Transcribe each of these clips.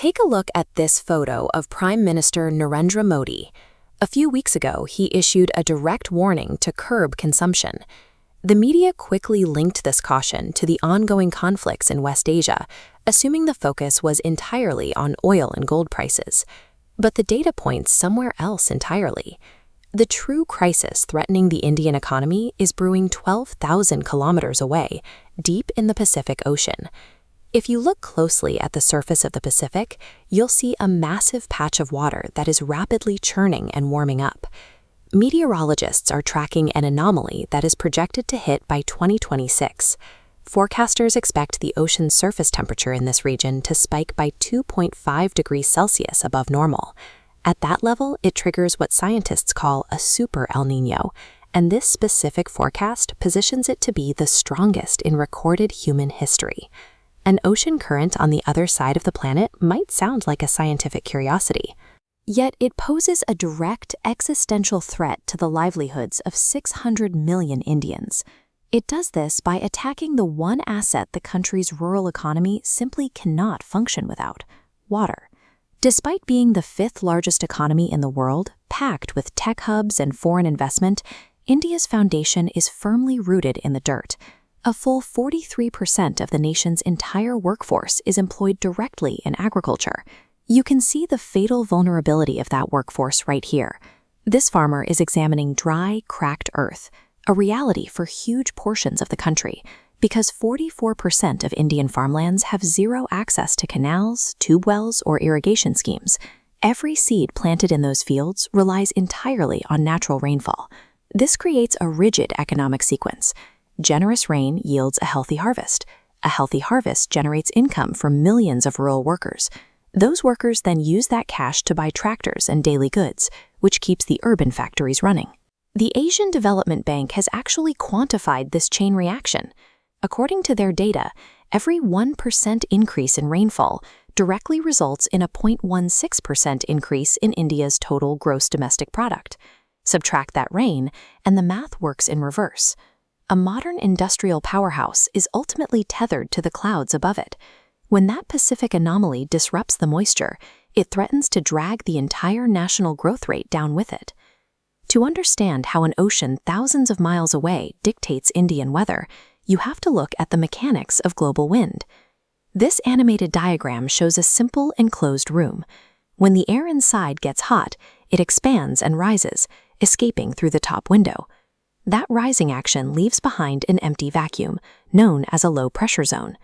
Take a look at this photo of Prime Minister Narendra Modi. A few weeks ago, he issued a direct warning to curb consumption. The media quickly linked this caution to the ongoing conflicts in West Asia, assuming the focus was entirely on oil and gold prices. But the data points somewhere else entirely. The true crisis threatening the Indian economy is brewing 12,000 kilometers away, deep in the Pacific Ocean. If you look closely at the surface of the Pacific, you'll see a massive patch of water that is rapidly churning and warming up. Meteorologists are tracking an anomaly that is projected to hit by 2026. Forecasters expect the ocean's surface temperature in this region to spike by 2.5 degrees Celsius above normal. At that level, it triggers what scientists call a Super El Niño, and this specific forecast positions it to be the strongest in recorded human history. An ocean current on the other side of the planet might sound like a scientific curiosity. Yet it poses a direct existential threat to the livelihoods of 600 million Indians. It does this by attacking the one asset the country's rural economy simply cannot function without: water. Despite being the fifth largest economy in the world, packed with tech hubs and foreign investment, India's foundation is firmly rooted in the dirt. A full 43% of the nation's entire workforce is employed directly in agriculture. You can see the fatal vulnerability of that workforce right here. This farmer is examining dry, cracked earth, a reality for huge portions of the country, because 44% of Indian farmlands have zero access to canals, tube wells, or irrigation schemes. Every seed planted in those fields relies entirely on natural rainfall. This creates a rigid economic sequence. Generous rain yields a healthy harvest. A healthy harvest generates income for millions of rural workers. Those workers then use that cash to buy tractors and daily goods, which keeps the urban factories running. The Asian Development Bank has actually quantified this chain reaction. According to their data, every 1% increase in rainfall directly results in a 0.16% increase in India's total gross domestic product. Subtract that rain, and the math works in reverse. A modern industrial powerhouse is ultimately tethered to the clouds above it. When that Pacific anomaly disrupts the moisture, it threatens to drag the entire national growth rate down with it. To understand how an ocean thousands of miles away dictates Indian weather, you have to look at the mechanics of global wind. This animated diagram shows a simple enclosed room. When the air inside gets hot, it expands and rises, escaping through the top window. That rising action leaves behind an empty vacuum, known as a low-pressure zone.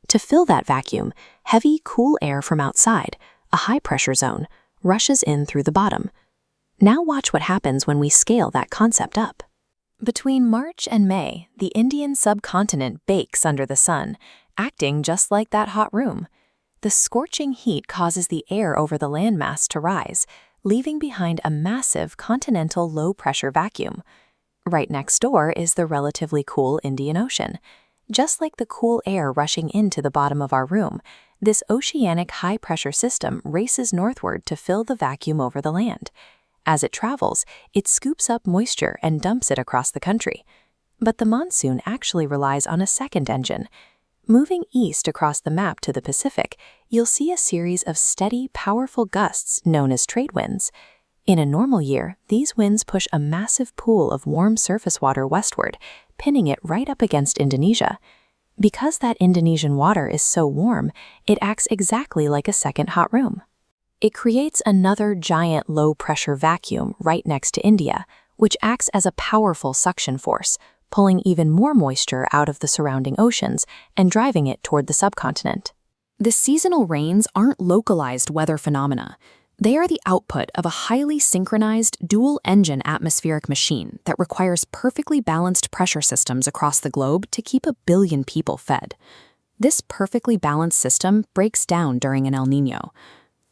To fill that vacuum, heavy, cool air from outside, a high-pressure zone, rushes in through the bottom. Now watch what happens when we scale that concept up. Between March and May, the Indian subcontinent bakes under the sun, acting just like that hot room. The scorching heat causes the air over the landmass to rise, leaving behind a massive continental low-pressure vacuum. Right next door is the relatively cool Indian Ocean. Just like the cool air rushing into the bottom of our room, this oceanic high-pressure system races northward to fill the vacuum over the land. As it travels, it scoops up moisture and dumps it across the country. But the monsoon actually relies on a second engine. Moving east across the map to the Pacific, you'll see a series of steady, powerful gusts known as trade winds. In a normal year, these winds push a massive pool of warm surface water westward, pinning it right up against Indonesia. Because that Indonesian water is so warm, it acts exactly like a second hot room. It creates another giant low-pressure vacuum right next to India, which acts as a powerful suction force, pulling even more moisture out of the surrounding oceans and driving it toward the subcontinent. The seasonal rains aren't localized weather phenomena. They are the output of a highly synchronized, dual-engine atmospheric machine that requires perfectly balanced pressure systems across the globe to keep 1 billion people fed. This perfectly balanced system breaks down during an El Niño.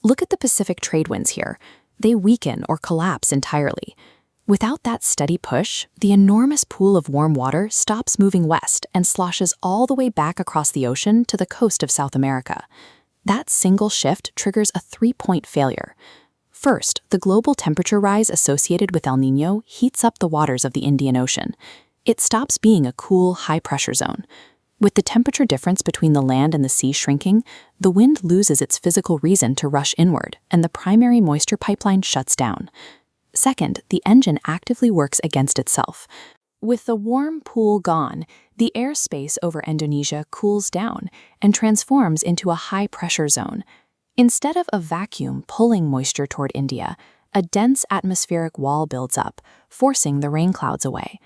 Look at the Pacific trade winds here. They weaken or collapse entirely. Without that steady push, the enormous pool of warm water stops moving west and sloshes all the way back across the ocean to the coast of South America. That single shift triggers a 3-point failure. First, the global temperature rise associated with El Niño heats up the waters of the Indian Ocean. It stops being a cool, high-pressure zone. With the temperature difference between the land and the sea shrinking, the wind loses its physical reason to rush inward, and the primary moisture pipeline shuts down. Second, the engine actively works against itself. With the warm pool gone, the airspace over Indonesia cools down and transforms into a high-pressure zone. Instead of a vacuum pulling moisture toward India, a dense atmospheric wall builds up, forcing the rain clouds away.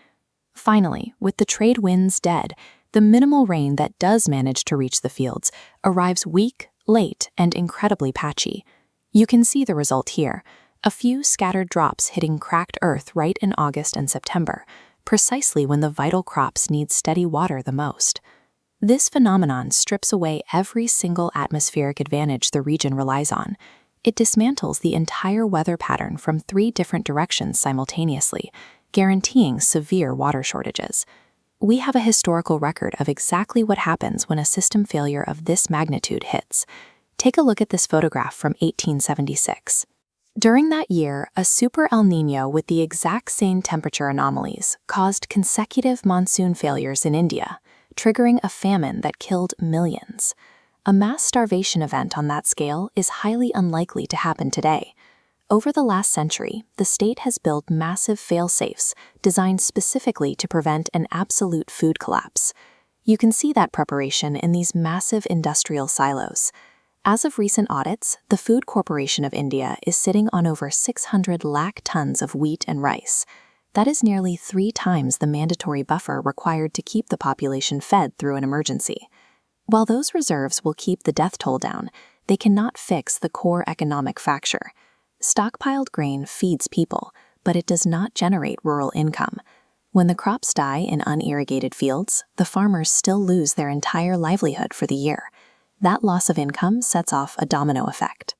Finally, with the trade winds dead, the minimal rain that does manage to reach the fields arrives weak, late, and incredibly patchy. You can see the result here, a few scattered drops hitting cracked earth right in August and September, precisely when the vital crops need steady water the most. This phenomenon strips away every single atmospheric advantage the region relies on. It dismantles the entire weather pattern from 3 different directions simultaneously, guaranteeing severe water shortages. We have a historical record of exactly what happens when a system failure of this magnitude hits. Take a look at this photograph from 1876. During that year, a Super El Niño with the exact same temperature anomalies caused consecutive monsoon failures in India, triggering a famine that killed millions. A mass starvation event on that scale is highly unlikely to happen today. Over the last century, the state has built massive fail-safes designed specifically to prevent an absolute food collapse. You can see that preparation in these massive industrial silos. As of recent audits, the Food Corporation of India is sitting on over 600 lakh tons of wheat and rice. That is nearly 3 times the mandatory buffer required to keep the population fed through an emergency. While those reserves will keep the death toll down, they cannot fix the core economic fracture. Stockpiled grain feeds people, but it does not generate rural income. When the crops die in unirrigated fields, the farmers still lose their entire livelihood for the year. That loss of income sets off a domino effect.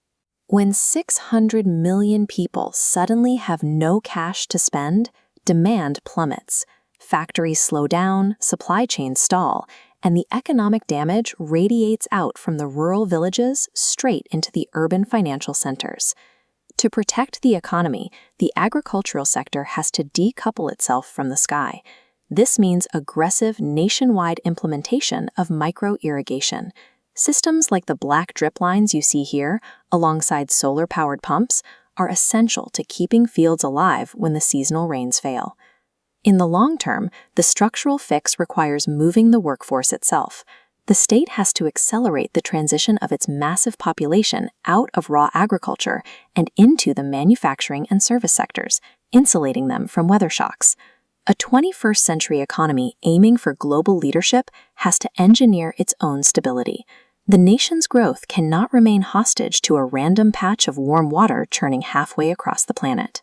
When 600 million people suddenly have no cash to spend, demand plummets. Factories slow down, supply chains stall, and the economic damage radiates out from the rural villages straight into the urban financial centers. To protect the economy, the agricultural sector has to decouple itself from the sky. This means aggressive nationwide implementation of micro-irrigation. Systems like the black drip lines you see here, alongside solar-powered pumps, are essential to keeping fields alive when the seasonal rains fail. In the long term, the structural fix requires moving the workforce itself. The state has to accelerate the transition of its massive population out of raw agriculture and into the manufacturing and service sectors, insulating them from weather shocks. A 21st century economy aiming for global leadership has to engineer its own stability. The nation's growth cannot remain hostage to a random patch of warm water churning halfway across the planet.